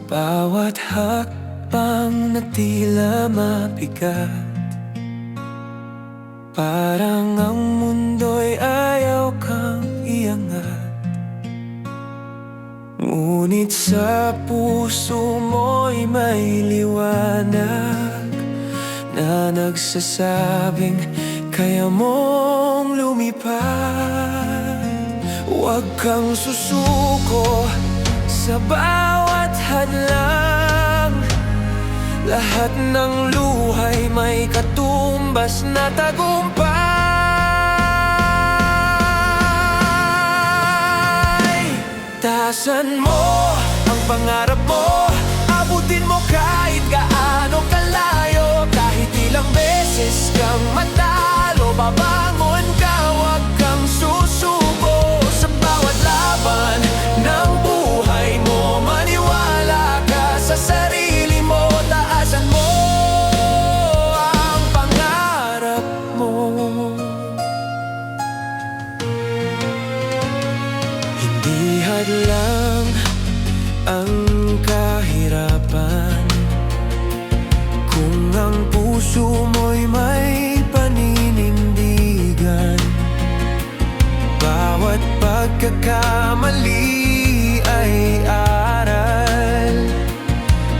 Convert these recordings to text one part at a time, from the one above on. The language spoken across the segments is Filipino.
bawat hakbang na tila mabigat, parang ang mundo'y ayaw kang iangat. Ngunit sa puso mo'y may liwanag na nagsasabing kaya mong lumipad. Huwag kang susuko sa bawat hadlang, lahat ng luhay may katumbas na tagumpay. Taasan mo ang pangarap mo, abutin mo kahit gaano kalayo. Kahit ilang beses kang matalo, babangon ka, huwag kang susuko. Sa bawat laban ng buhay mo, maniwala ka sa sarili mo. Taasan mo ang pangarap mo. Hindi hadlang ang kahirapan kung ang puso mo'y may paninindigan. Bawat pagkakamali ay aral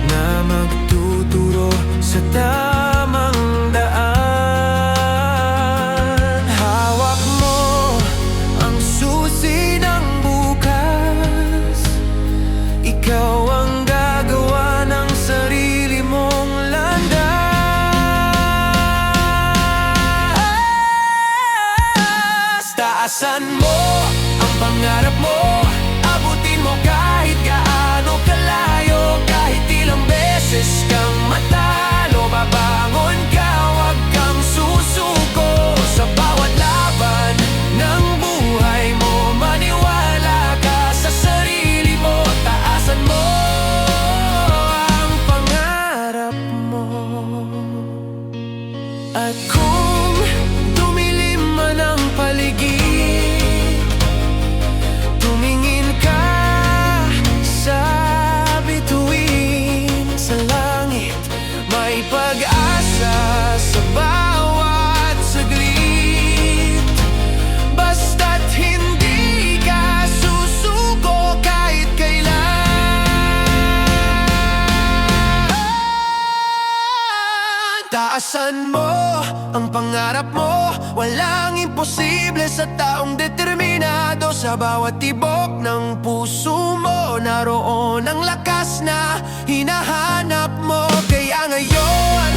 na magtuturo sa tamang daan. Hawak mo ang susi ng bukas, ikaw ang gagawa ng sarili mong landas. Taasan mo ang pangarap mo, abutin mo kahit gaano kalayo. Kahit ilang beses kang matalo, babangon ka, huwag kang susuko. Sa bawat laban ng buhay mo, maniwala ka sa sarili mo. Taasan mo ang pangarap mo. At kung tumilim man ang paligid, tumingin ka sa bituin. Sa langit may pag-asa sa bawat saglit, basta't hindi ka susuko kahit kailan. Taasan mo ang pangarap mo, walang imposible sa taong determinado. Sa bawat tibok ng puso mo, naroon ang lakas na hinahanap mo. Kaya ngayon,